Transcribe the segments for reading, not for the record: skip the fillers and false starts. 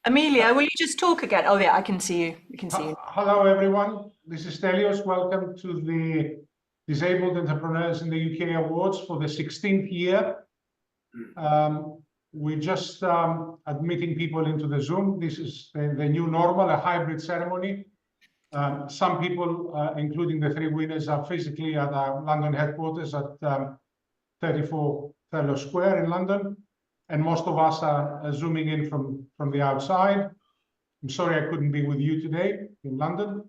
Amelia, will you just talk again? Oh yeah, I can see you. We can see you. Hello, everyone. This is Stelios. Welcome to the Disabled Entrepreneurs in the UK Awards for the 16th year. We're just admitting people into the Zoom. This is the new normal, a hybrid ceremony. Some people, including the three winners, are physically at our London headquarters at 34 Stelios Square in London. And most of us are zooming in from the outside. I'm sorry I couldn't be with you today in London.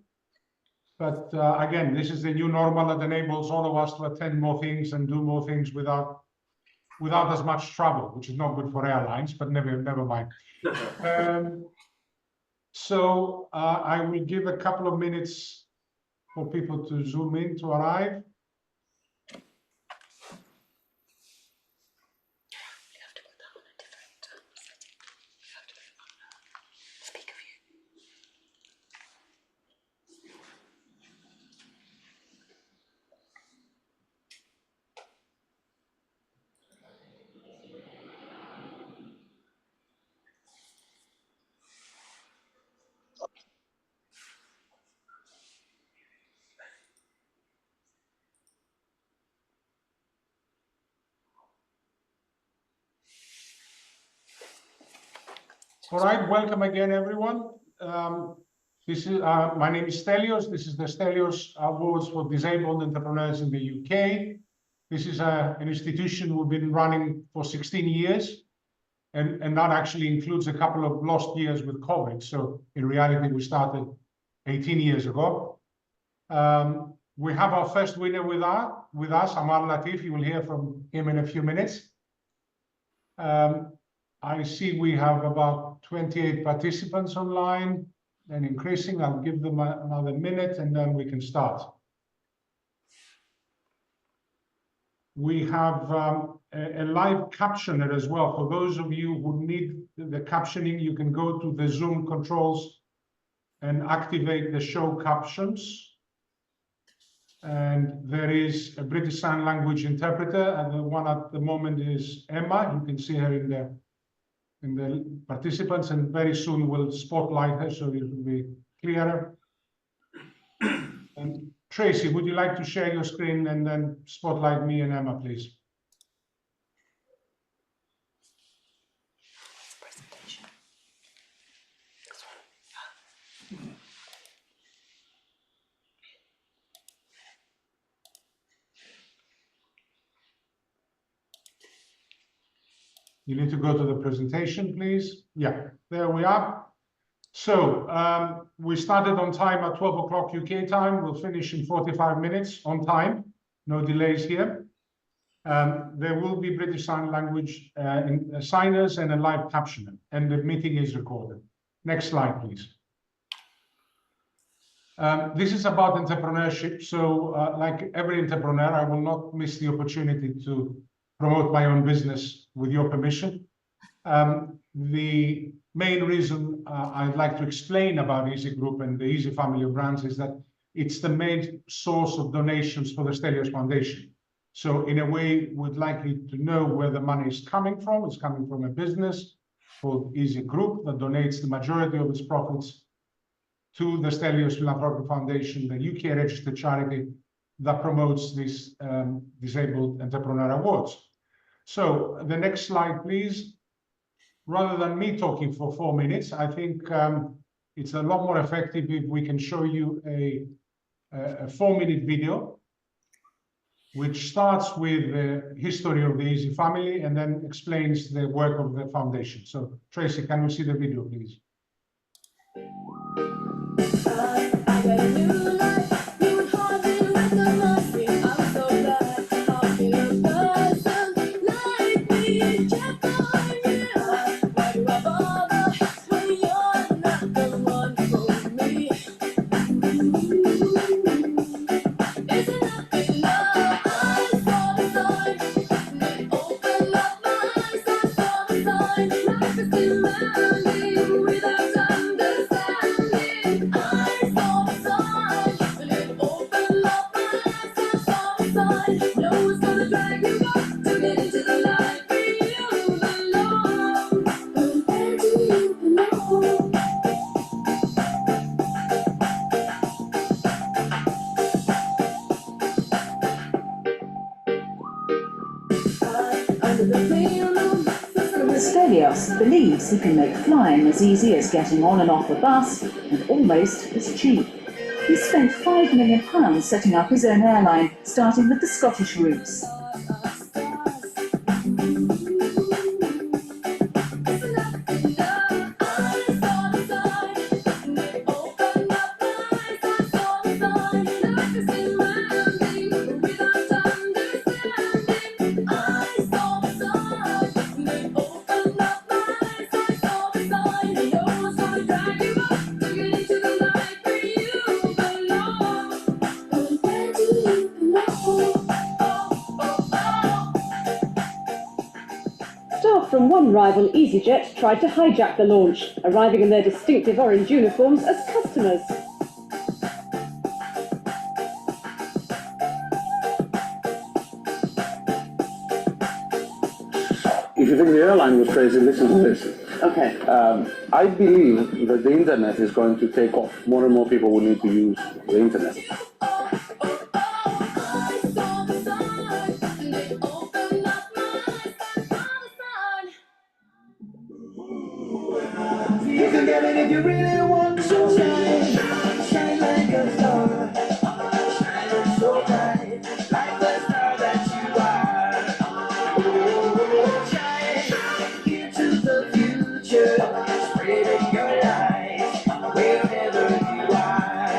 But again, this is the new normal that enables all of us to attend more things and do more things without as much travel, which is not good for airlines, but never mind. So I will give a couple of minutes for people to zoom in to arrive. All right, welcome again, everyone. My name is Stelios. This is the Stelios Awards for Disabled Entrepreneurs in the UK. This is an institution we've been running for 16 years, and that actually includes a couple of lost years with COVID. So in reality, we started 18 years ago. We have our first winner with us, Amar Latif. You will hear from him in a few minutes. I see we have about 28 participants online and increasing. I'll give them another minute and then we can start. We have a live captioner as well. For those of you who need the captioning, you can go to the Zoom controls and activate the show captions. And there is a British Sign Language interpreter, and the one at the moment is Emma. You can see her in the participants, and very soon we'll spotlight her so it will be clearer. And Tracy, would you like to share your screen and then spotlight me and Emma, please? You need to go to the presentation, please. Yeah, there we are. So we started on time at 12 o'clock UK time. We'll finish in 45 minutes on time. No delays here. There will be British Sign Language signers and a live captioner, and the meeting is recorded. Next slide, please. This is about entrepreneurship. So like every entrepreneur, I will not miss the opportunity to promote my own business with your permission. The main reason I'd like to explain about Easy Group and the Easy family of brands is that it's the main source of donations for the Stelios Foundation. So in a way, we'd like you to know where the money is coming from. It's coming from a business called Easy Group that donates the majority of its profits to the Stelios Philanthropic Foundation, the UK registered charity that promotes these Disabled Entrepreneur Awards. So the next slide, please. Rather than me talking for 4 minutes, I think it's a lot more effective if we can show you a 4-minute video, which starts with the history of the Easy family and then explains the work of the foundation. So Tracy, can we see the video, please? I got a new life. No one's gonna drag you up to get into the light. Stelios believes he can make flying as easy as getting on and off a bus and almost as cheap. He spent £5 million setting up his own airline, starting with the Scottish routes. Staff from one rival EasyJet tried to hijack the launch, arriving in their distinctive orange uniforms as customers. If you think the airline was crazy, listen to this. Okay. I believe that the internet is going to take off. More and more people will need to use the internet. You can get it if you really want to. Shine like a star. Shining so bright, like the star that you are. Shine into the future, spreading your light wherever you are.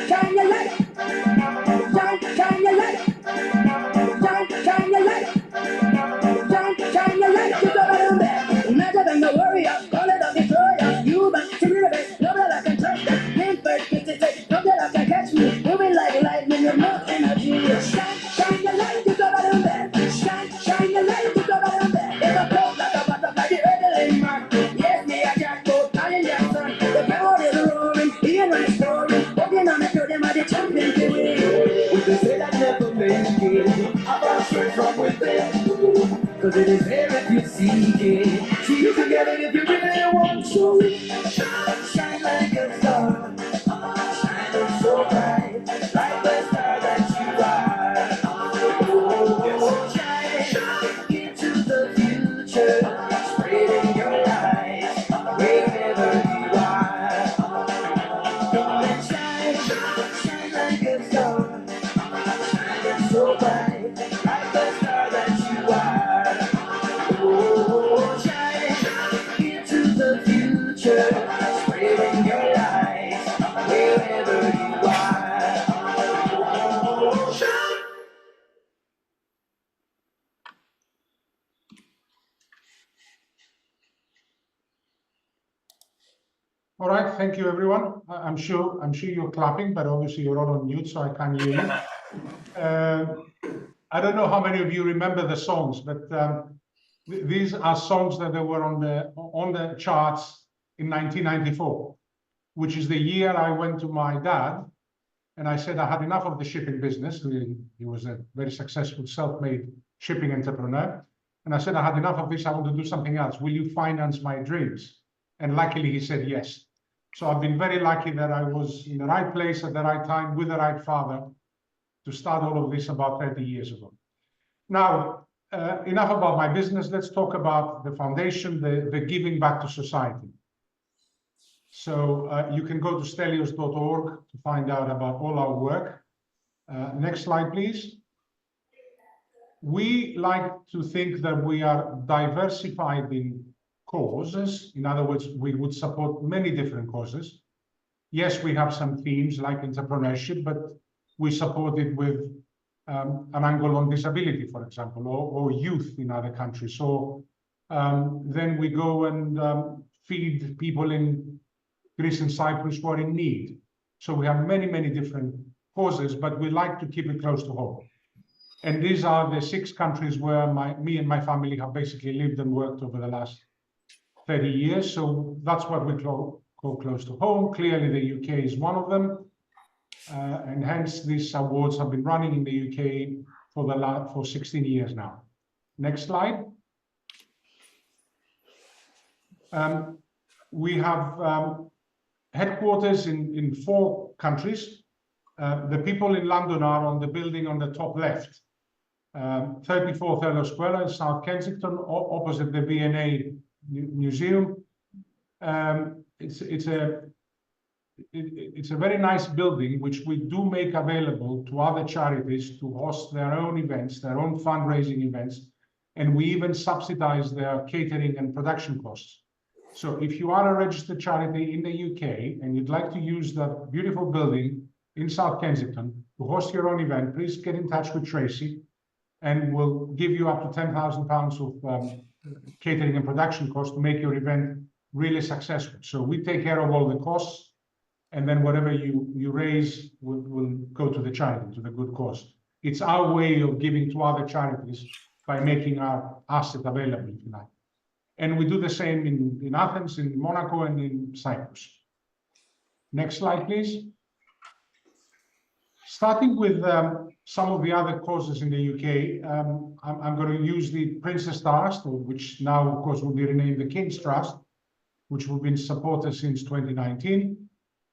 Shine your light. Shine your light. Shine your light. Shine your light. You go down there. Imagine being a warrior, call it a destroyer. You back to me, nobody that can touch that. Name first, get it, nobody that can catch me. Moving like lightning, with no energy. Shine your light. You go down there. Shine your light. You go down there. If I float like a butterfly, the early man. Yes, me a jackpot, Italian Jackson. The crowd is roaring, Ian right scoring. Walking on the field, them are the champions to win. We can say that never make it. I got straight from within. Cause it is there if you seek it. So you can get it if you really want to. Shine like a star. Shining so bright, like the star that you are. Shine into the future, spreading your light wherever you are. And shine like a star. Shining so bright, like the star that you are. Oh, shine into the future, spreading your light wherever you are. Oh, shine. All right, thank you, everyone. I'm sure you're clapping, but obviously you're all on mute, so I can't hear you. I don't know how many of you remember the songs, but these are songs that they were on the charts in 1994, which is the year I went to my dad and I said I had enough of the shipping business. He was a very successful self-made shipping entrepreneur. And I said, I had enough of this. I want to do something else. Will you finance my dreams? And luckily he said yes. So I've been very lucky that I was in the right place at the right time with the right father to start all of this about 30 years ago. Now, enough about my business. Let's talk about the foundation, the giving back to society. So you can go to stelios.org to find out about all our work. Next slide, please. We like to think that we are diversified in causes. In other words, we would support many different causes. Yes, we have some themes like entrepreneurship, but we support it with an angle on disability, for example, or youth in other countries. So then we go and feed people in Greece and Cyprus who are in need. So we have many, many different causes, but we like to keep it close to home. And these are the 6 countries where me and my family have basically lived and worked over the last 30 years. So that's what we call close to home. Clearly, the UK is one of them. And hence these awards have been running in the UK for 16 years now. Next slide. We have headquarters in 4 countries. The people in London are on the building on the top left, 34 Thurlow Square in South Kensington, opposite the V&A Museum. It's a very nice building, which we do make available to other charities to host their own events, their own fundraising events, and we even subsidize their catering and production costs. So if you are a registered charity in the UK and you'd like to use that beautiful building in South Kensington to host your own event, please get in touch with Tracy, and we'll give you up to £10,000 of catering and production costs to make your event really successful. So we take care of all the costs, and then whatever you raise will go to the charity, to the good cause. It's our way of giving to other charities by making our asset available, if you like. And we do the same in Athens, in Monaco, and in Cyprus. Next slide, please. Starting with some of the other causes in the UK, I'm going to use the Princess Trust, which now, of course, will be renamed the King's Trust, which we've been supported since 2019.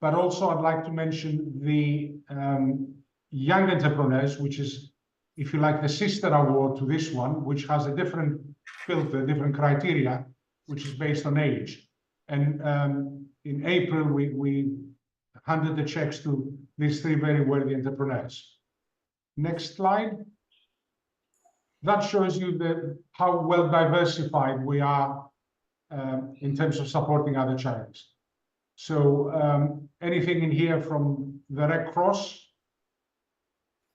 But also, I'd like to mention the Young Entrepreneurs, which is, if you like, the sister award to this one, which has a different filter, different criteria, which is based on age. And in April, we handed the checks to these 3 very worthy entrepreneurs. Next slide. That shows you how well diversified we are in terms of supporting other charities. So anything in here from the Red Cross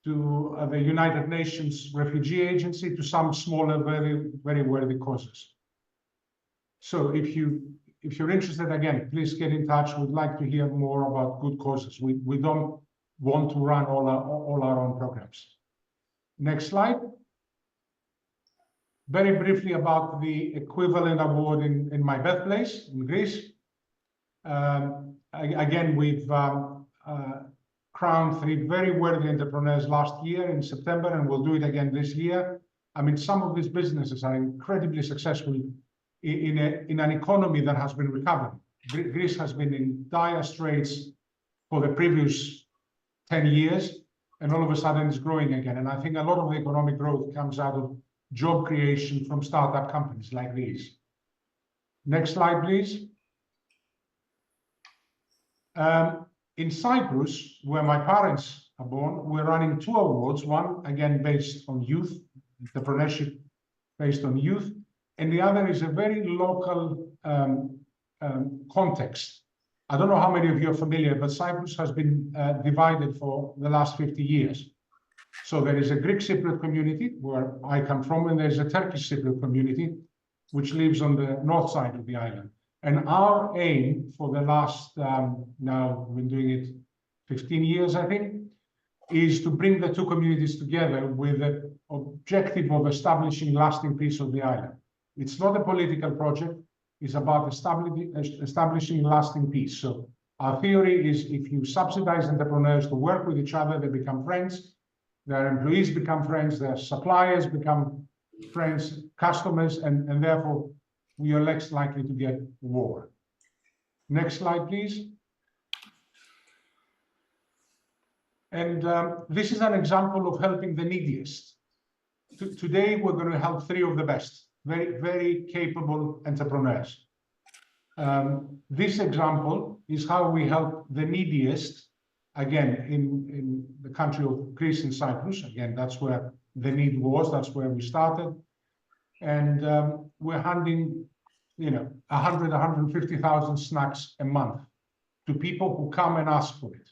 to the United Nations Refugee Agency to some smaller, very, very worthy causes. So if you're interested, again, please get in touch. We'd like to hear more about good causes. We don't want to run all our own programs. Next slide. Very briefly about the equivalent award in my birthplace, in Greece. Again, we've crowned 3 very worthy entrepreneurs last year in September, and we'll do it again this year. I mean, some of these businesses are incredibly successful in an economy that has been recovering. Greece has been in dire straits for the previous 10 years, and all of a sudden it's growing again. And I think a lot of the economic growth comes out of job creation from startup companies like these. Next slide, please. In Cyprus, where my parents are born, we're running 2 awards, one again based on youth, entrepreneurship based on youth, and the other is a very local context. I don't know how many of you are familiar, but Cyprus has been divided for the last 50 years. So there is a Greek Cypriot community where I come from, and there's a Turkish Cypriot community which lives on the north side of the island. And our aim for the last, now we've been doing it 15 years, I think, is to bring the 2 communities together with the objective of establishing lasting peace of the island. It's not a political project, it's about establishing lasting peace. So our theory is if you subsidize entrepreneurs to work with each other, they become friends, their employees become friends, their suppliers become friends, customers, and therefore we are less likely to get war. Next slide, please. And this is an example of helping the neediest. Today, we're going to help 3 of the best, very, very capable entrepreneurs. This example is how we help the neediest, again, in the country of Greece and Cyprus. Again, that's where the need was, that's where we started. And we're handing, 150,000 snacks a month to people who come and ask for it.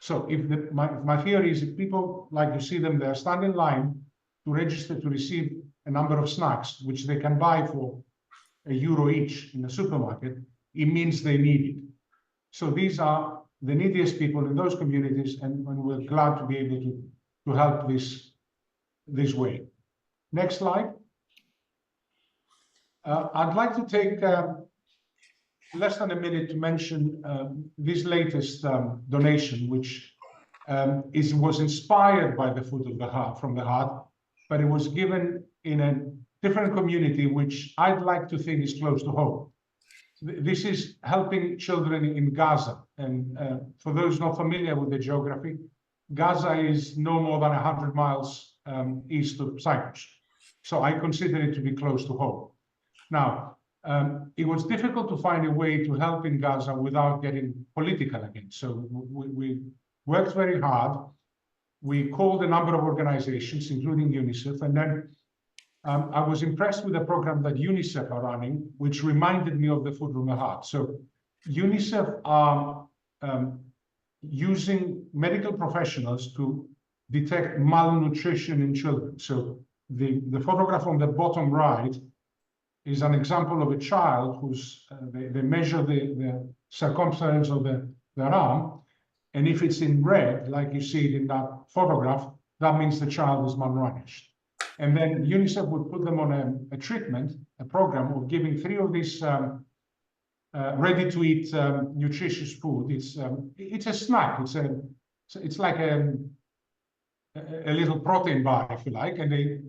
So if my theory is if people, like you see them there, stand in line to register to receive a number of snacks, which they can buy for €1 each in the supermarket, it means they need it. So these are the neediest people in those communities, and we're glad to be able to help this way. Next slide. I'd like to take less than a minute to mention this latest donation, which was inspired by the Food from the Heart, but it was given in a different community, which I'd like to think is close to home. This is helping children in Gaza. And for those not familiar with the geography, Gaza is no more than 100 miles east of Cyprus. So I consider it to be close to home. Now, it was difficult to find a way to help in Gaza without getting political again. So we worked very hard. We called a number of organizations, including UNICEF, and then I was impressed with the program that UNICEF are running, which reminded me of the Food from the Heart. So UNICEF are using medical professionals to detect malnutrition in children. So the photograph on the bottom right is an example of a child who's, they measure the circumference of their arm, and if it's in red, like you see it in that photograph, that means the child is malnourished. And then UNICEF would put them on a treatment, a program of giving 3 of these ready-to-eat nutritious food. It's a snack. It's like a little protein bar, if you like, and they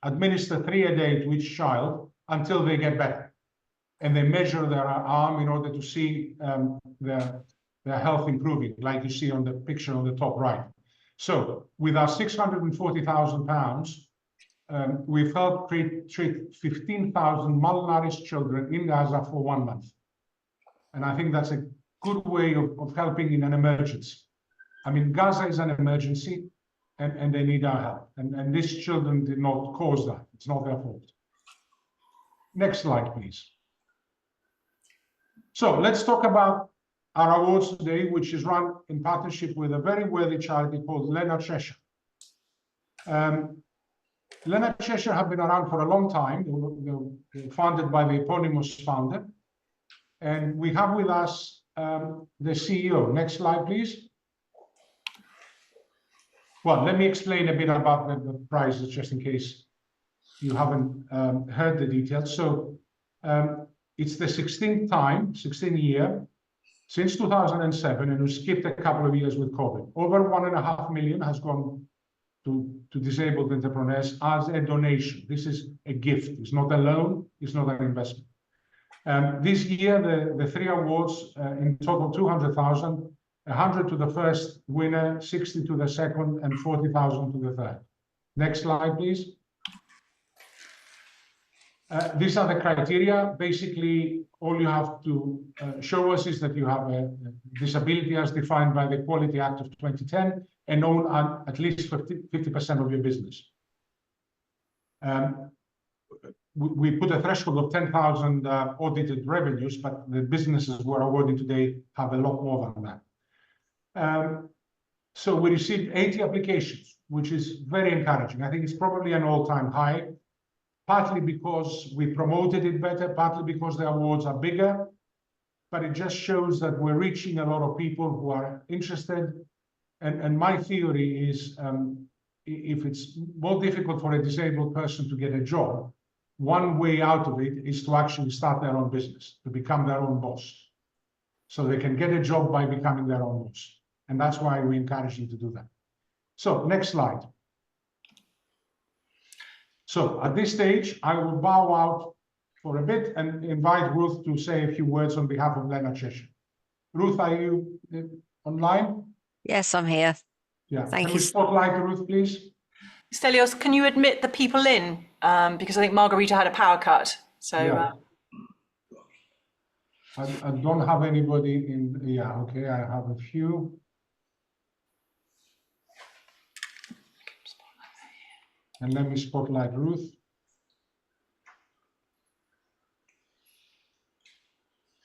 administer 3 a day to each child until they get better. And they measure their arm in order to see their health improving, like you see on the picture on the top right. So with our £640,000, we've helped treat 15,000 malnourished children in Gaza for 1 month. And I think that's a good way of helping in an emergency. I mean, Gaza is an emergency, and they need our help. And these children did not cause that. It's not their fault. Next slide, please. So let's talk about our awards today, which is run in partnership with a very worthy charity called Leonard Cheshire. Leonard Cheshire have been around for a long time. They were founded by the eponymous founder. And we have with us the CEO. Next slide, please. Well, let me explain a bit about the prizes, just in case you haven't heard the details. So it's the 16th year, since 2007, and we skipped a couple of years with COVID. Over 1.5 million has gone to disabled entrepreneurs as a donation. This is a gift. It's not a loan. It's not an investment. This year, the 3 awards, in total 200,000, 100 to the first winner, 60 to the second, and 40,000 to the third. Next slide, please. These are the criteria. Basically, all you have to show us is that you have a disability as defined by the Equality Act of 2010 and own at least 50% of your business. We put a threshold of 10,000 audited revenues, but the businesses we're awarding today have a lot more than that. So we received 80 applications, which is very encouraging. I think it's probably an all-time high, partly because we promoted it better, partly because the awards are bigger, but it just shows that we're reaching a lot of people who are interested. And my theory is, if it's more difficult for a disabled person to get a job, one way out of it is to actually start their own business, to become their own boss. So they can get a job by becoming their own boss. And that's why we encourage them to do that. So next slide. So at this stage, I will bow out for a bit and invite Ruth to say a few words on behalf of Leonard Cheshire. Ruth, are you online? Yes, I'm here. Yeah. Thank Can you. we spotlight Ruth, please? Stelios, can you admit the people in? Because I think Margarita had a power cut. So Yeah. I don't have anybody in. Yeah, okay, I have a few. And let me spotlight Ruth.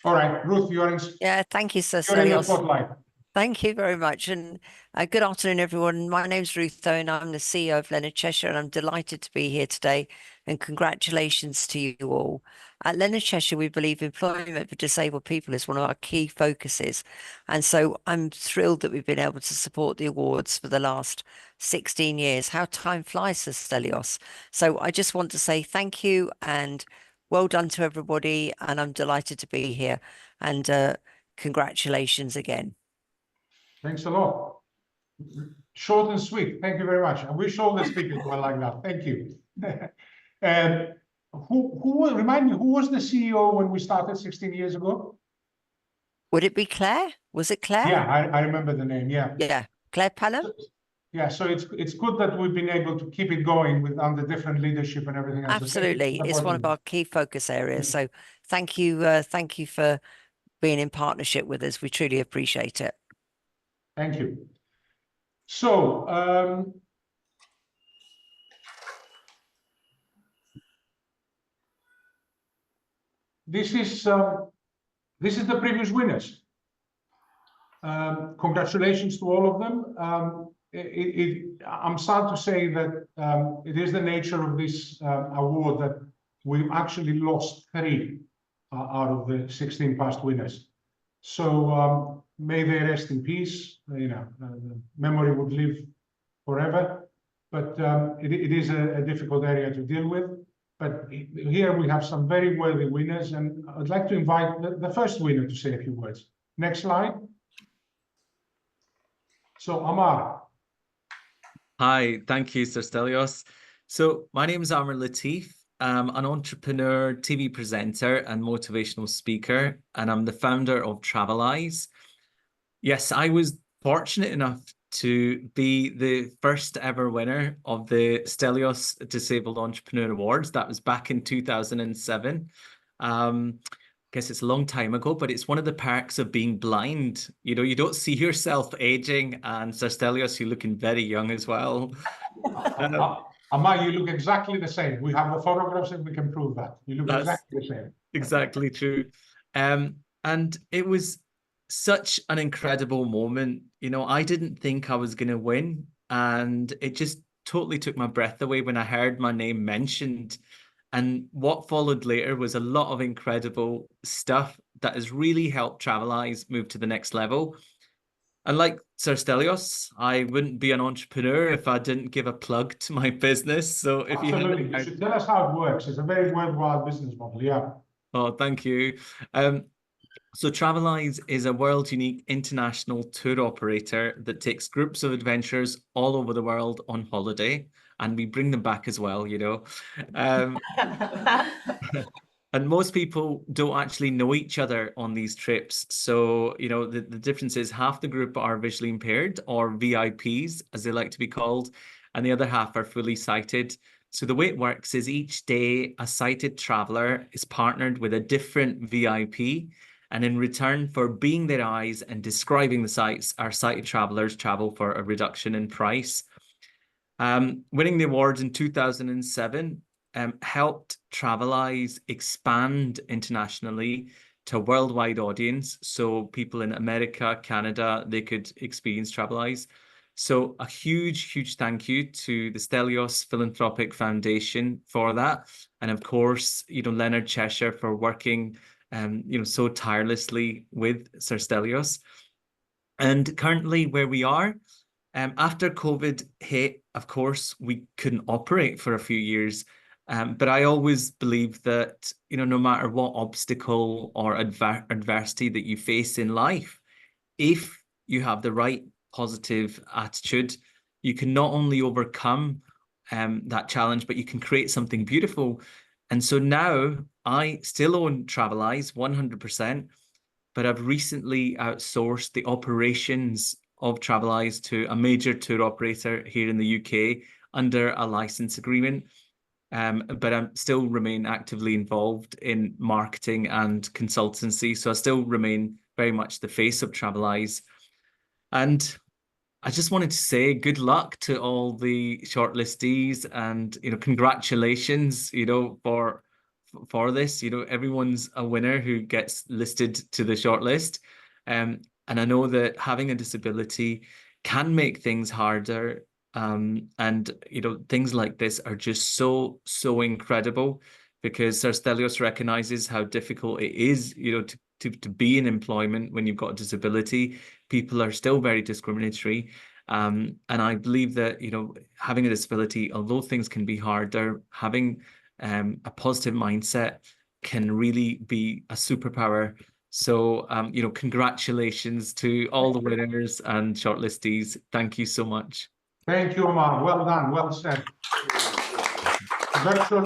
All right, Ruth, you're in. Yeah, thank you, Sir You're in the Stelios. spotlight. Thank you very much. And good afternoon, everyone. My name's Ruth Owen. I'm the CEO of Leonard Cheshire, and I'm delighted to be here today. And congratulations to you all. At Leonard Cheshire, we believe employment for disabled people is one of our key focuses. And so I'm thrilled that we've been able to support the awards for the last 16 years. How time flies, Sir Stelios. So I just want to say thank you and well done to everybody. And I'm delighted to be here. And congratulations again. Thanks a lot. Short and sweet. Thank you very much. I wish all the speakers were like that. Thank you. And remind me, who was the CEO when we started 16 years ago? Would it be Claire? Was it Claire? Yeah, I remember the name. Yeah. Yeah, Claire Pelham. Yeah, so it's good that we've been able to keep it going with under different leadership and everything else. So thank you for Absolutely, it's one of supporting our key focus areas. So thank you for being in partnership with us. We truly appreciate it. Thank you. So, this is the previous winners. Congratulations to all of them. I'm sad to say that it is the nature of this award that we've actually lost 3 out of the 16 past winners. So may they rest in peace. You know, the memory would live forever. But it is a difficult area to deal with. But here we have some very worthy winners, and I'd like to invite the first winner to say a few words. Next slide. So, Amar. Hi, thank you, Sir Stelios. So my name is Amar Latif. I'm an entrepreneur, TV presenter, and motivational speaker, and I'm the founder of Travalize. Yes, I was fortunate enough to be the first ever winner of the Stelios Disabled Entrepreneur Awards. That was back in 2007. Guess it's a long time ago, but it's one of the perks of being blind. You know, you don't see yourself aging, and Sir Stelios, you're looking very young as well. Amar, you look exactly the same. We have the photographs and we can prove that. You look exactly the same. Exactly true. And it was such an incredible moment. You know, I didn't think I was going to win, and it just totally took my breath away when I heard my name mentioned. And what followed later was a lot of incredible stuff that has really helped Travalize move to the next level. And like Sir Stelios, I wouldn't be an entrepreneur if I didn't give a plug to my business. So if Absolutely. You should tell us how it works. It's a very worthwhile business model. Yeah. Oh, thank you. So Travalize is a world-unique international tour operator that takes groups of adventurers all over the world on holiday, and we bring them back as well, you know. And most people don't actually know each other on these trips. So, you know, the difference is half the group are visually impaired, or VIPs, as they like to be called, and the other half are fully sighted. So the way it works is each day a sighted traveller is partnered with a different VIP, and in return for being their eyes and describing the sights, our sighted travellers travel for a reduction in price. Winning the awards in 2007 helped Travalize expand internationally to a worldwide audience. So people in America, Canada, they could experience Travalize. So a huge, huge thank you to the Stelios Philanthropic Foundation for that. And of course, you know, Leonard, Cheshire, for working you know, so tirelessly with Sir Stelios. And currently where we are, after COVID hit, of course, we couldn't operate for a few years. But I always believe that, you know, no matter what obstacle or adversity that you face in life, if you have the right positive attitude, you can not only overcome that challenge, but you can create something beautiful. And so now I still own Travalize 100%, but I've recently outsourced the operations of Travalize to a major tour operator here in the UK under a license agreement. But I still remain actively involved in marketing and consultancy. So I still remain very much the face of Travalize. And I just wanted to say good luck to all the shortlistees, and, you know, congratulations, you know, for this. You know, everyone's a winner who gets listed to the shortlist. And I know that having a disability can make things harder. And, you know, things like this are just so incredible, because Sir Stelios recognizes how difficult it is, you know, to be in employment when you've got a disability. People are still very discriminatory. And I believe that, you know, having a disability, although things can be harder, having a positive mindset can really be a superpower. So, you know, congratulations to all the winners and shortlistees. Thank you so much. Thank you, Amar. Well done. Well said. Virtual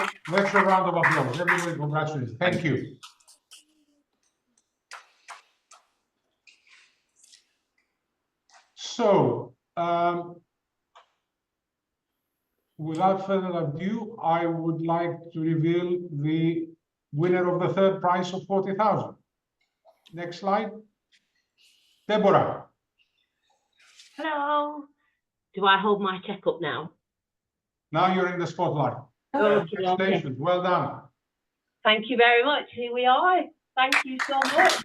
round of applause. Everybody, congratulations. Thank you. So, without further ado, I would like to reveal the winner of the third prize of 40,000. Next slide. Deborah. Hello. Do I hold my check up now? Now you're in the spotlight. Okay. Congratulations. Well done. Thank you very much. Here we are. Thank you so much.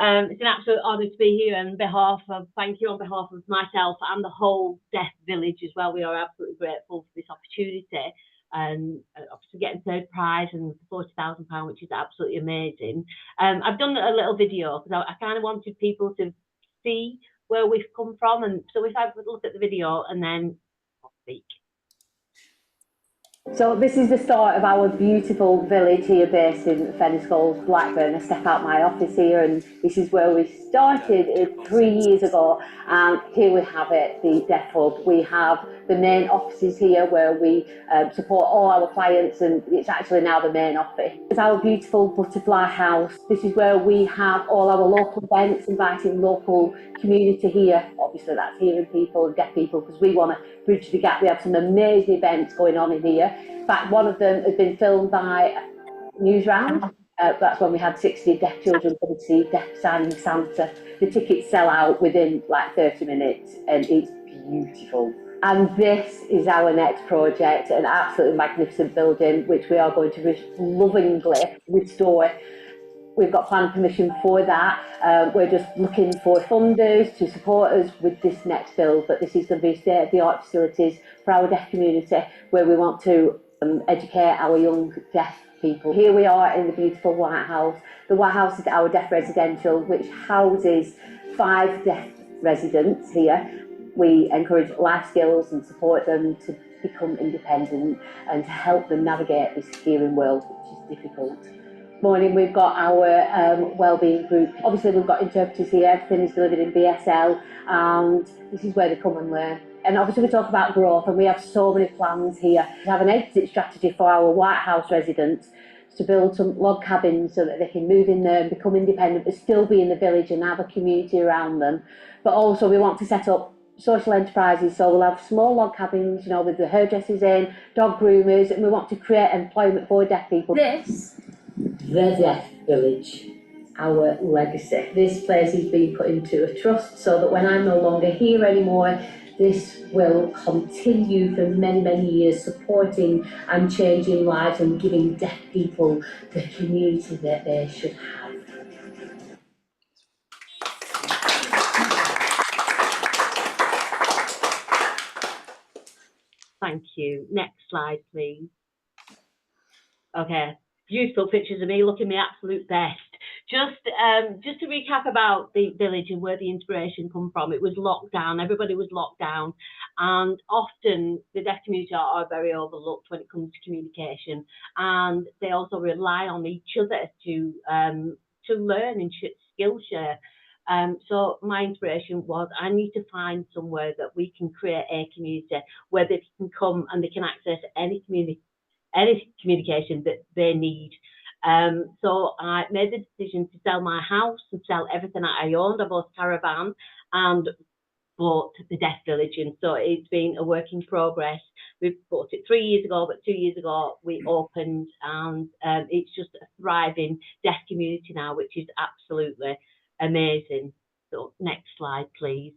It's an absolute honour to be here thank you on behalf of myself and the whole deaf village as well. We are absolutely grateful for this opportunity and obviously getting third prize and £40,000, which is absolutely amazing. I've done a little video because I kind of wanted people to see where we've come from, and so if I would look at the video and then I'll speak. So this is the start of our beautiful village here based in Fenniscoles, Blackburn. I step out my office here and this is where we started 3 years ago, and here we have it, the Deaf Hub. We have the main offices here where we support all our clients, and it's actually now the main office. It's our beautiful butterfly house. This is where we have all our local events, inviting local community here. Obviously that's hearing people and deaf people, because we want to bridge the gap. We have some amazing events going on in here. In fact, one of them has been filmed by Newsround. That's when we had 60 deaf children come to see Deaf Signing Santa. The tickets sell out within like 30 minutes and it's beautiful. And this is our next project, an absolutely magnificent building which we are going to lovingly restore. We've got planning permission for that. We're just looking for funders to support us with this next build, but this is going to be state-of-the-art facilities for our deaf community where we want to educate our young deaf people. Here we are in the beautiful White House. The White House is our deaf residential, which houses 5 deaf residents here. We encourage life skills and support them to become independent and to help them navigate this hearing world, which is difficult. Morning, we've got our wellbeing group. Obviously we've got interpreters here, everything is delivered in BSL, and this is where they come and learn. And obviously we talk about growth, and we have so many plans here. We have an exit strategy for our White House residents to build some log cabins so that they can move in there and become independent but still be in the village and have a community around them. But also we want to set up social enterprises, so we'll have small log cabins, you know, with the hairdressers in, dog groomers, and we want to create employment for deaf people. This, the Deaf Village, our legacy. This place is being put into a trust so that when I'm no longer here anymore, this will continue for many, many years, supporting and changing lives and giving deaf people the community that they should have. Thank you. Next slide, please. Okay, beautiful pictures of me looking my absolute best. Just to recap about the village and where the inspiration come from, it was locked down, everybody was locked down, and often the deaf community are very overlooked when it comes to communication, and they also rely on each other to learn and skill share. So my inspiration was I need to find somewhere that we can create a community where they can come and they can access any communication that they need. So I made the decision to sell my house and sell everything that I owned. I bought a caravan and bought the Deaf Village, and so it's been a work in progress. We bought it 3 years ago, but 2 years ago we opened, and it's just a thriving deaf community now, which is absolutely amazing. So next slide, please.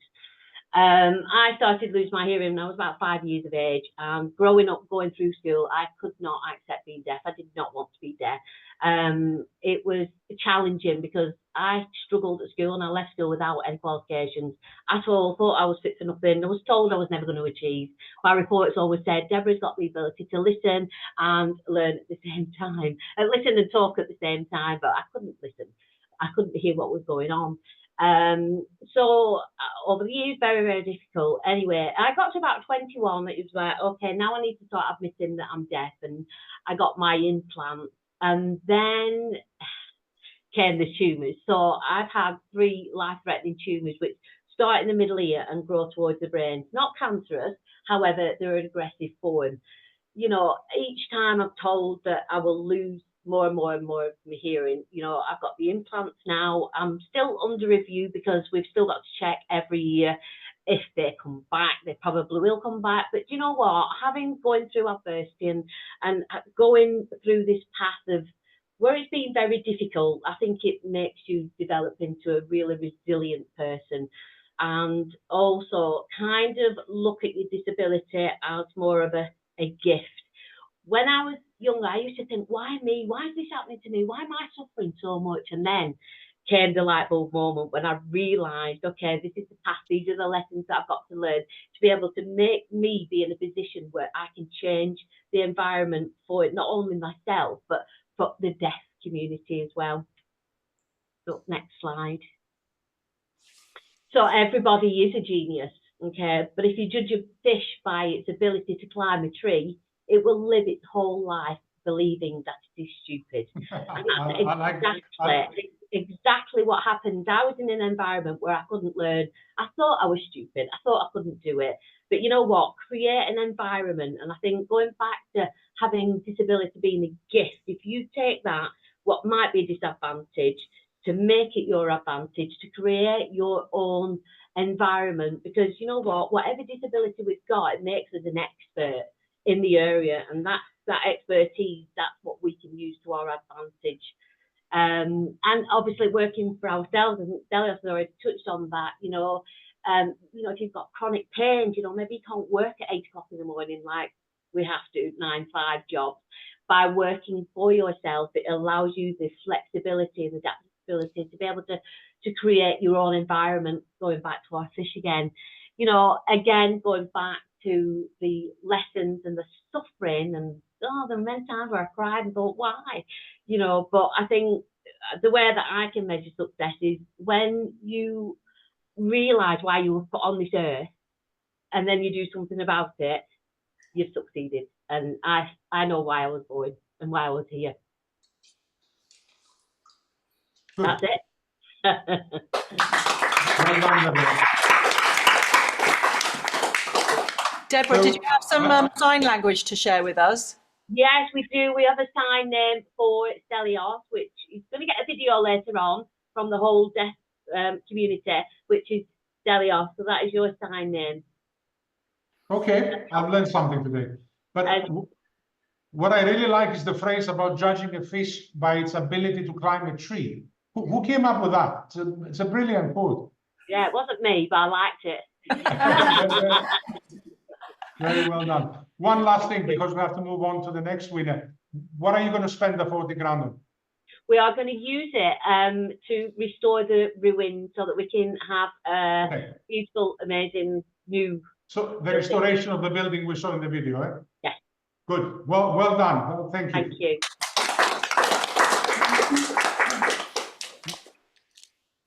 I started losing my hearing when I was about 5 years of age, and growing up, going through school, I could not accept being deaf. I did not want to be deaf. It was challenging because I struggled at school and I left school without any qualifications at all. Thought I was fit for nothing. I was told I was never going to achieve. My reports always said Deborah's got the ability to listen and learn at the same time, listen and talk at the same time, but I couldn't listen. I couldn't hear what was going on. So over the years, very, very difficult. Anyway, I got to about 21. It was like, okay, now I need to start admitting that I'm deaf, and I got my implant, and then came the tumours. So I've had 3 life-threatening tumours which start in the middle ear and grow towards the brain. Not cancerous, however, they're an aggressive form. You know, each time I'm told that I will lose more and more of my hearing. You know, I've got the implants now. I'm still under review because we've still got to check every year if they come back. They probably will come back. But you know what? Going through adversity and going through this path of where it's been very difficult, I think it makes you develop into a really resilient person. And also kind of look at your disability as more of a gift. When I was younger, I used to think, why me? Why is this happening to me? Why am I suffering so much? And then came the light bulb moment when I realised, okay, this is the path, these are the lessons that I've got to learn to be able to make me be in a position where I can change the environment for it, not only myself, but for the deaf community as well. So next slide. So everybody is a genius, okay? But if you judge a fish by its ability to climb a tree, it will live its whole life believing that it is stupid. And that's exactly what happened. I was in an environment where I couldn't learn. I thought I was stupid. I thought I couldn't do it. But you know what? Create an environment. And I think going back to having disability being a gift, if you take that, what might be a disadvantage, to make it your advantage, to create your own environment, because you know what, whatever disability we've got, it makes us an expert in the area, and that expertise, that's what we can use to our advantage. And obviously working for ourselves, and Stelios has already touched on that, you know, if you've got chronic pain, you know, maybe you can't work at 8 o'clock in the morning like we have to, 9-5 jobs. By working for yourself, it allows you the flexibility and adaptability to be able to create your own environment. Going back to our fish again, you know, again, going back to the lessons and the suffering, and there were many times where I cried and thought, why? You know, but I think the way that I can measure success is when you realise why you were put on this earth and then you do something about it, you've succeeded. And I know why I was born and why I was here. Good. That's it. Well done, Deborah, did you have some sign language to share with us? Yes, we do. We have a sign name for Stelios, which is going to get a video later on from the whole deaf community, which is Stelios. So that is your sign name. Okay, I've learned something today. But what I really like is the phrase about judging a fish by its ability to climb a tree. Who came up with that? It's a brilliant quote. Yeah, it wasn't me, but I liked it. Very well done. One last thing, because we have to move on to the next winner. What are you going to spend the 40 grand on? We are going to use it to restore the ruins so that we can have a beautiful, amazing new. So the restoration of the building we saw in the video, eh? Yes. Good. Well done. Well, thank you. Thank you.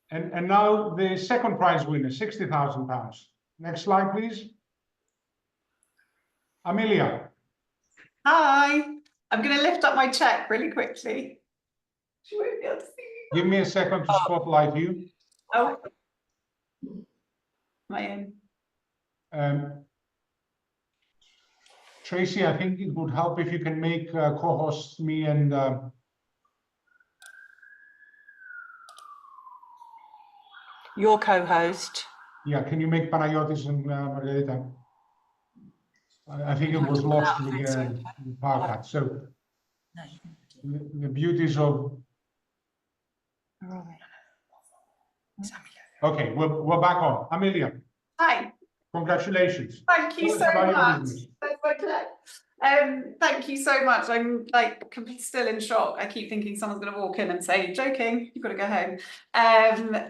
And now the second prize winner, £60,000. Next slide, please. Amelia. Hi. I'm going to lift up my check really quickly. She won't be able to see me. Give me a second to spotlight you. Oh. Am I in? Tracy, I think it would help if you can make co-host me and your co-host. Yeah, can you make Panayotis and Margarita? I think it was lost in the podcast. So the beauties of. Okay, we're back on. Amelia. Hi. Congratulations. Thank you so much. That's my pleasure. Thank you so much. I'm like still in shock. I keep thinking someone's going to walk in and say, joking, you've got to go home.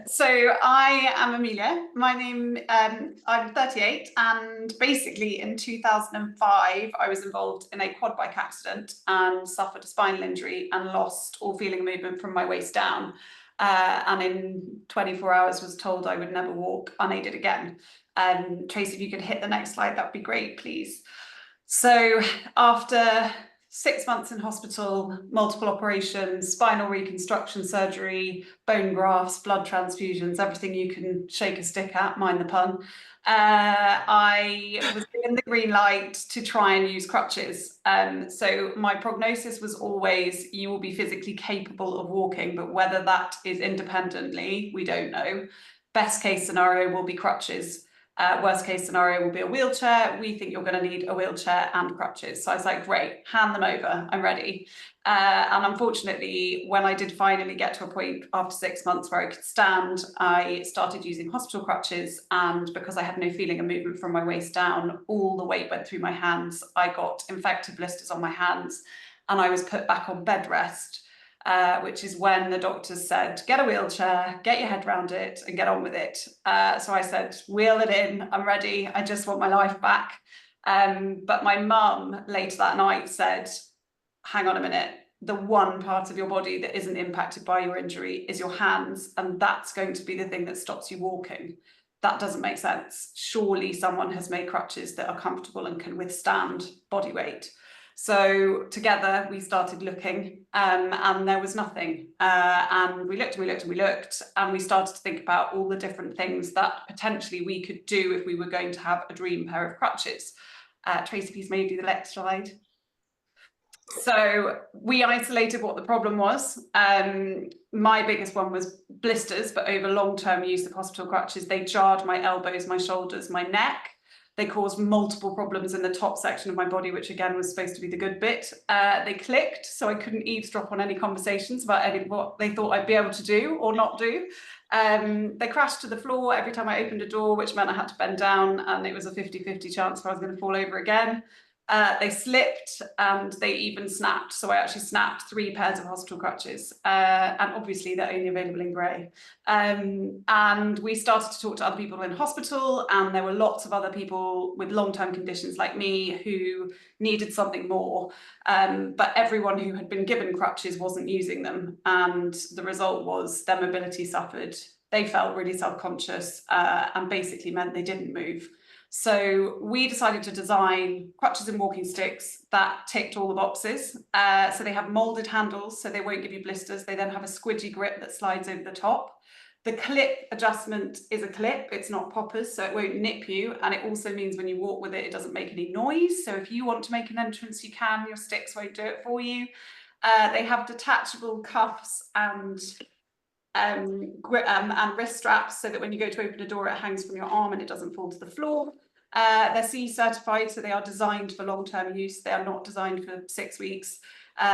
So I am Amelia. My name, I'm 38, and basically in 2005, I was involved in a quad bike accident and suffered a spinal injury and lost all feeling of movement from my waist down. And in 24 hours was told I would never walk unaided again. Tracy, if you could hit the next slide, that would be great, please. So after 6 months in hospital, multiple operations, spinal reconstruction surgery, bone grafts, blood transfusions, everything you can shake a stick at, mind the pun. I was given the green light to try and use crutches. So my prognosis was always, you will be physically capable of walking, but whether that is independently, we don't know. Best case scenario will be crutches. Worst case scenario will be a wheelchair. We think you're going to need a wheelchair and crutches. So I was like, great, hand them over. I'm ready. And unfortunately, when I did finally get to a point after 6 months where I could stand, I started using hospital crutches. And because I had no feeling of movement from my waist down, all the weight went through my hands. I got infected blisters on my hands and I was put back on bed rest. Which is when the doctors said, get a wheelchair, get your head around it and get on with it. So I said, wheel it in, I'm ready, I just want my life back. But my mum later that night said, hang on a minute, the one part of your body that isn't impacted by your injury is your hands, and that's going to be the thing that stops you walking. That doesn't make sense. Surely someone has made crutches that are comfortable and can withstand body weight. So together we started looking and there was nothing. And we looked and we looked and we looked and we started to think about all the different things that potentially we could do if we were going to have a dream pair of crutches. Tracy, please maybe do the next slide. So we isolated what the problem was. My biggest one was blisters, but over long-term use of hospital crutches, they jarred my elbows, my shoulders, my neck. They caused multiple problems in the top section of my body, which again was supposed to be the good bit. They clicked, so I couldn't eavesdrop on any conversations about what they thought I'd be able to do or not do. They crashed to the floor every time I opened a door, which meant I had to bend down, and it was a 50-50 chance if I was going to fall over again. They slipped and they even snapped. So I actually snapped 3 pairs of hospital crutches, and obviously they're only available in grey. And we started to talk to other people in hospital, and there were lots of other people with long-term conditions like me who needed something more. But everyone who had been given crutches wasn't using them. And the result was their mobility suffered. They felt really self-conscious and basically meant they didn't move. So we decided to design crutches and walking sticks that ticked all the boxes. So they have molded handles, so they won't give you blisters. They then have a squidgy grip that slides over the top. The clip adjustment is a clip, it's not poppers, so it won't nip you. And it also means when you walk with it, it doesn't make any noise. So if you want to make an entrance, you can, your sticks won't do it for you. They have detachable cuffs and wrist straps so that when you go to open a door, it hangs from your arm and it doesn't fall to the floor. They're CE certified, so they are designed for long-term use. They are not designed for 6 weeks.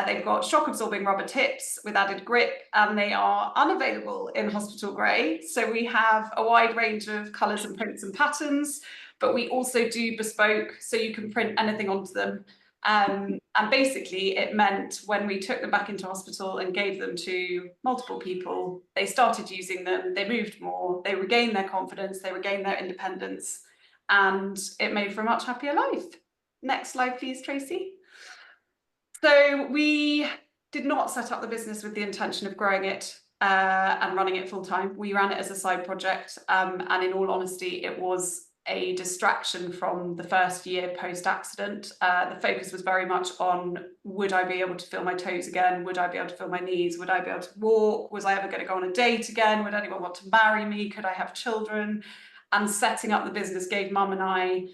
They've got shock-absorbing rubber tips with added grip, and they are unavailable in hospital grey. So we have a wide range of colours and prints and patterns, but we also do bespoke, so you can print anything onto them. And basically it meant when we took them back into hospital and gave them to multiple people, they started using them, they moved more, they regained their confidence, they regained their independence, and it made for a much happier life. Next slide, please, Tracy. So we did not set up the business with the intention of growing it and running it full time. We ran it as a side project, and in all honesty, it was a distraction from the first year post-accident. The focus was very much on, would I be able to feel my toes again? Would I be able to feel my knees? Would I be able to walk? Was I ever going to go on a date again? Would anyone want to marry me? Could I have children? And setting up the business gave Mum and I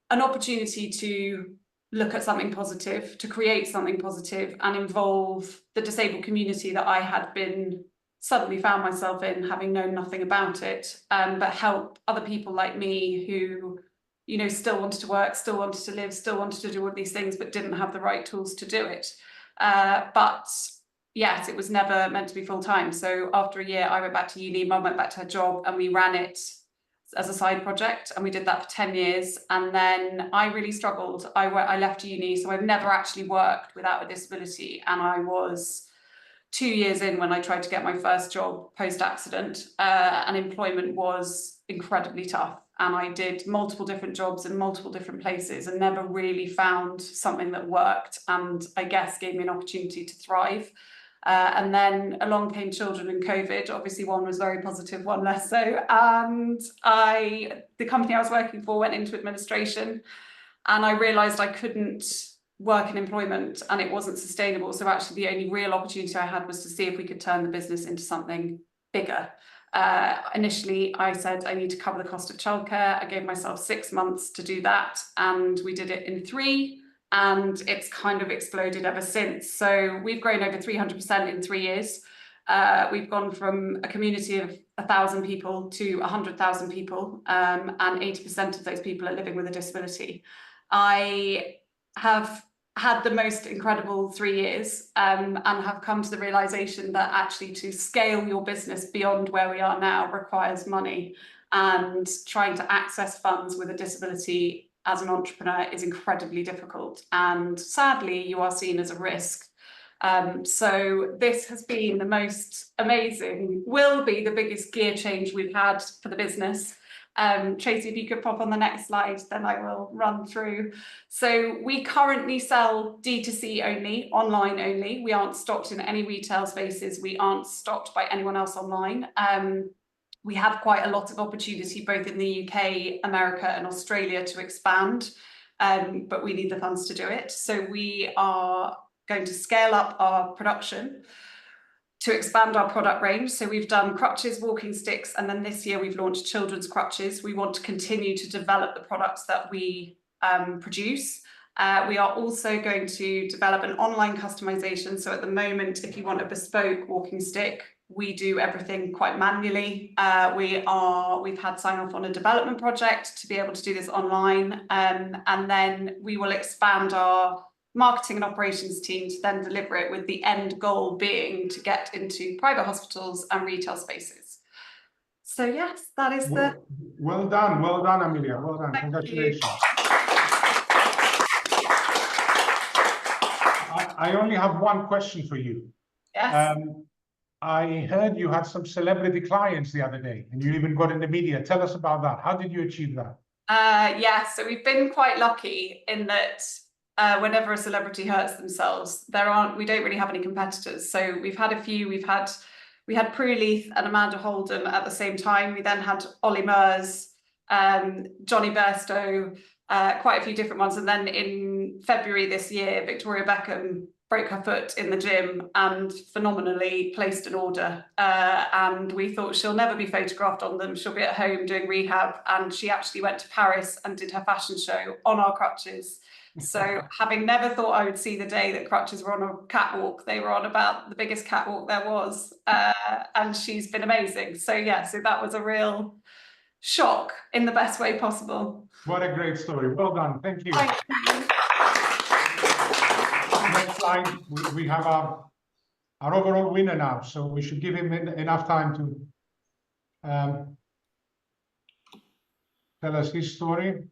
an opportunity to look at something positive, to create something positive and involve the disabled community that I had been suddenly found myself in, having known nothing about it, but help other people like me who, you know, still wanted to work, still wanted to live, still wanted to do all these things, but didn't have the right tools to do it. But yes, it was never meant to be full time. So after a year, I went back to uni, Mum went back to her job, and we ran it as a side project, and we did that for 10 years. And then I really struggled. I left uni, so I've never actually worked without a disability, and I was 2 years in when I tried to get my first job post-accident, and employment was incredibly tough. And I did multiple different jobs in multiple different places and never really found something that worked, and I guess gave me an opportunity to thrive. And then along came children and COVID. Obviously one was very positive, one less so. And the company I was working for went into administration, and I realised I couldn't work in employment and it wasn't sustainable. So actually the only real opportunity I had was to see if we could turn the business into something bigger. Initially, I said I need to cover the cost of childcare. I gave myself 6 months to do that, and we did it in 3, and it's kind of exploded ever since. So we've grown over 300% in 3 years. We've gone from a community of 1,000 people to 100,000 people, and 80% of those people are living with a disability. I have had the most incredible 3 years, and have come to the realization that actually to scale your business beyond where we are now requires money, and trying to access funds with a disability as an entrepreneur is incredibly difficult, and sadly you are seen as a risk. So this has been the most amazing, will be the biggest gear change we've had for the business. Tracy, if you could pop on the next slide, then I will run through. So we currently sell D2C only, online only. We aren't stocked in any retail spaces. We aren't stocked by anyone else online. We have quite a lot of opportunity both in the UK, America and Australia to expand, but we need the funds to do it. So we are going to scale up our production to expand our product range. So we've done crutches, walking sticks, and then this year we've launched children's crutches. We want to continue to develop the products that we produce. We are also going to develop an online customization. So at the moment, if you want a bespoke walking stick, we do everything quite manually. We've had sign off on a development project to be able to do this online. And then we will expand our marketing and operations team to then deliver it, with the end goal being to get into private hospitals and retail spaces. So yes, that is the... Well done, Amelia, well done, congratulations. I only have one question for you. Yes. I heard you had some celebrity clients the other day, and you even got in the media. Tell us about that. How did you achieve that? Yeah, so we've been quite lucky in that whenever a celebrity hurts themselves, we don't really have any competitors. So we've had a few. We had Prue Leith and Amanda Holden at the same time. We then had Ollie Murs, Johnny Bairstow, quite a few different ones. And then in February this year, Victoria Beckham broke her foot in the gym and phenomenally placed an order. And we thought she'll never be photographed on them. She'll be at home doing rehab. And she actually went to Paris and did her fashion show on our crutches. So having never thought I would see the day that crutches were on a catwalk, they were on about the biggest catwalk there was. And she's been amazing. So yeah, so that was a real shock in the best way possible. What a great story. Well done. Thank you. Thank you. Next slide, we have our overall winner now, so we should give him enough time to tell us his story.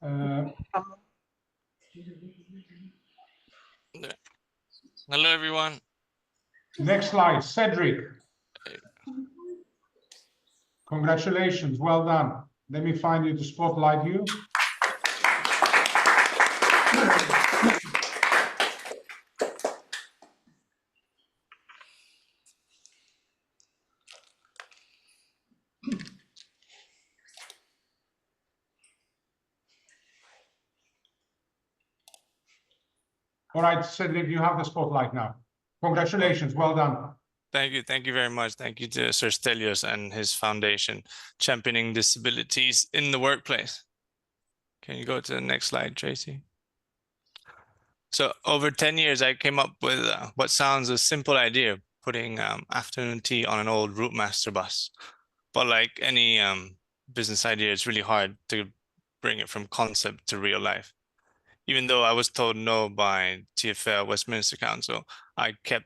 Hello, everyone. Next slide, Cedric. Congratulations, well done. Let me find you to spotlight you. All right, Cedric, you have the spotlight now. Congratulations, well done. Thank you very much. Thank you to Sir Stelios and his foundation, championing disabilities in the workplace. Can you go to the next slide, Tracy? So over 10 years, I came up with what sounds a simple idea, putting afternoon tea on an old Routemaster bus. But like any business idea, it's really hard to bring it from concept to real life. Even though I was told no by TfL, Westminster Council, I kept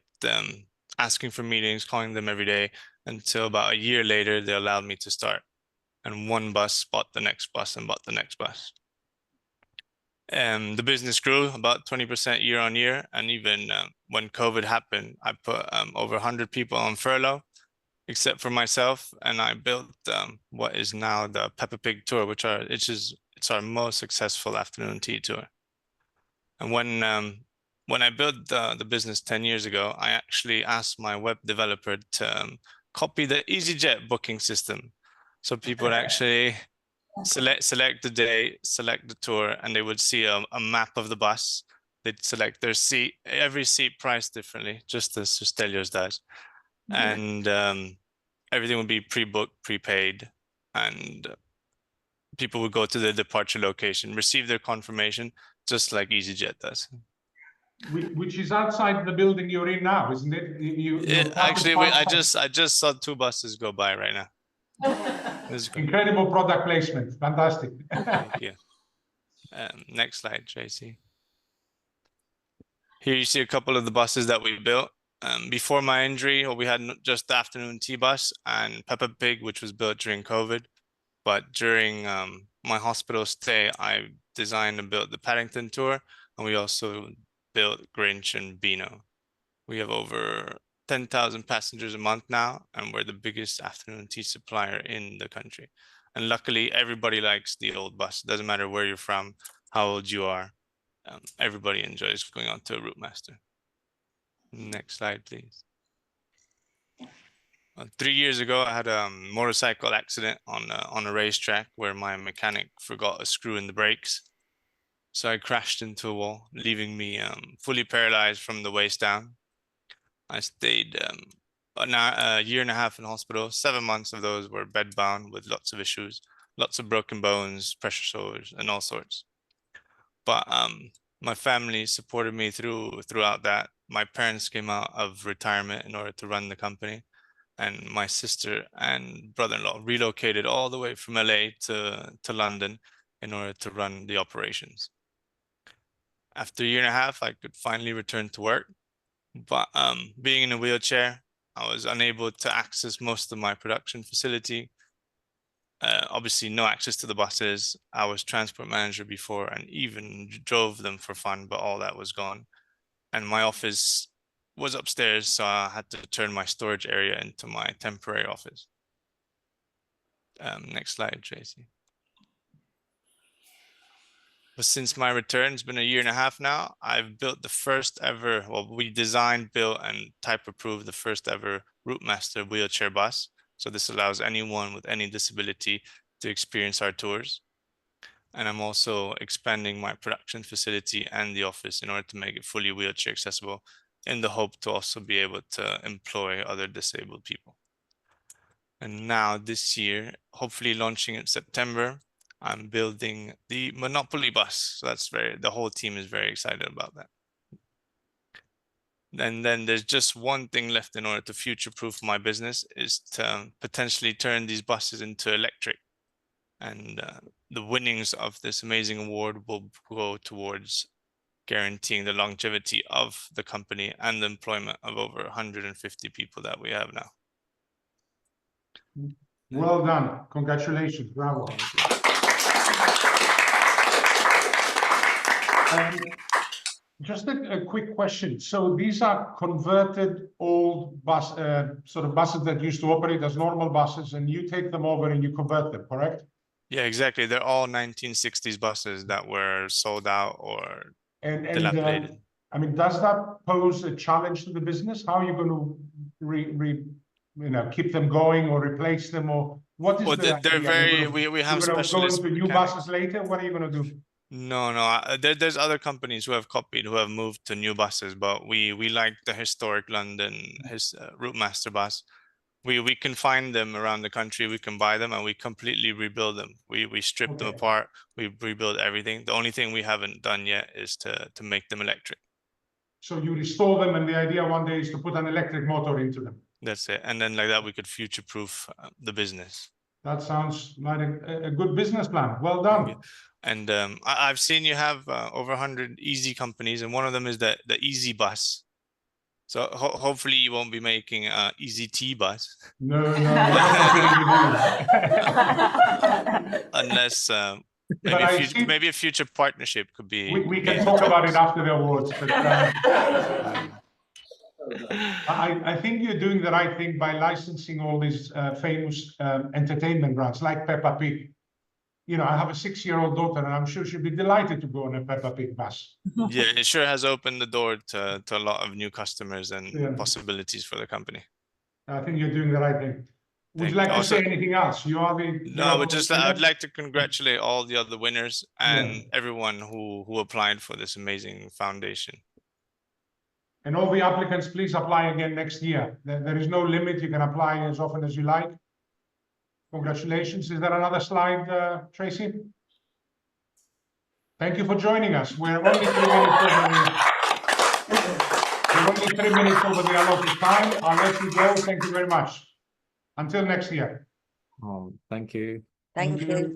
asking for meetings, calling them every day, until about a year later, they allowed me to start. And one bus bought the next bus and bought the next bus. The business grew about 20% year on year. And even when COVID happened, I put over 100 people on furlough, except for myself. And I built what is now the Peppa Pig tour, it's our most successful afternoon tea tour. And when I built the business 10 years ago, I actually asked my web developer to copy the EasyJet booking system. So people would actually select the day, select the tour, and they would see a map of the bus. They'd select their seat, every seat priced differently, just as Stelios does. And everything would be pre-booked, prepaid, and people would go to the departure location, receive their confirmation, just like EasyJet does. Which is outside the building you're in now, isn't it? Actually, I just saw 2 buses go by right now. Incredible product placement, fantastic. Thank you. Next slide, Tracy. Here you see a couple of the buses that we built. Before my injury, we had just the afternoon tea bus and Peppa Pig, which was built during COVID. But during my hospital stay, I designed and built the Paddington tour, and we also built Grinch and Beano. We have over 10,000 passengers a month now, and we're the biggest afternoon tea supplier in the country. And luckily, everybody likes the old bus. It doesn't matter where you're from, how old you are. Everybody enjoys going on to a route master. Next slide, please. 3 years ago, I had a motorcycle accident on a racetrack where my mechanic forgot a screw in the brakes. So I crashed into a wall, leaving me fully paralyzed from the waist down. I stayed a year and a half in hospital. 7 months of those were bedbound with lots of issues, lots of broken bones, pressure sores, and all sorts. But my family supported me throughout that. My parents came out of retirement in order to run the company. And my sister and brother-in-law relocated all the way from LA to London in order to run the operations. After a year and a half, I could finally return to work. But being in a wheelchair, I was unable to access most of my production facility. Obviously, no access to the buses. I was transport manager before and even drove them for fun, but all that was gone. And my office was upstairs, so I had to turn my storage area into my temporary office. Next slide, Tracy. But since my return, it's been a year and a half now, I've built the first ever, well, we designed, built, and type approved the first ever Route Master wheelchair bus. So this allows anyone with any disability to experience our tours. And I'm also expanding my production facility and the office in order to make it fully wheelchair accessible, in the hope to also be able to employ other disabled people. And now this year, hopefully launching in September, I'm building the Monopoly bus. So that's the whole team is very excited about that. And then there's just one thing left in order to future-proof my business, is to potentially turn these buses into electric. And the winnings of this amazing award will go towards guaranteeing the longevity of the company and the employment of over 150 people that we have now. Well done. Congratulations. Bravo. Just a quick question. So these are converted old bus, sort of buses that used to operate as normal buses, and you take them over and you convert them, correct? Yeah, exactly. They're all 1960s buses that were sold out or dilapidated. I mean, does that pose a challenge to the business? How are you going to keep them going or replace them, or what is they're very, we have specialists. Going to new buses later? What are you going to do? No, there's other companies who have copied, who have moved to new buses, but we like the historic London Route Master bus. We can find them around the country, we can buy them, and we completely rebuild them. We strip them apart, we rebuild everything. The only thing we haven't done yet is to make them electric. So you restore them, and the idea one day is to put an electric motor into them. That's it. And then like that, we could future-proof the business. That sounds like a good business plan. Well done. And I've seen you have over 100 easy companies, and one of them is the Easy Bus. So hopefully you won't be making an Easy Tea Bus. No. Unless maybe a future partnership could be. We can talk about it after the awards. But, I think you're doing the right thing by licensing all these famous entertainment brands like Peppa Pig. You know, I have a 6-year-old daughter, and I'm sure she'd be delighted to go on a Peppa Pig bus. Yeah, it sure has opened the door to a lot of new customers and possibilities for the company. I think you're doing the right thing. Would you Thank like you. to say Also- anything else? You are the No, but just I'd winner. like to congratulate all the other winners and Yeah. everyone who applied for this amazing foundation. And all the applicants, please apply again next year. There is no limit. You can apply as often as you like. Congratulations. Is there another slide, Tracy? Thank you for joining us. We're only 3 minutes over the allotted time. I'll let you go. Thank you very much. Until next year. Oh, thank you. Thank you. No?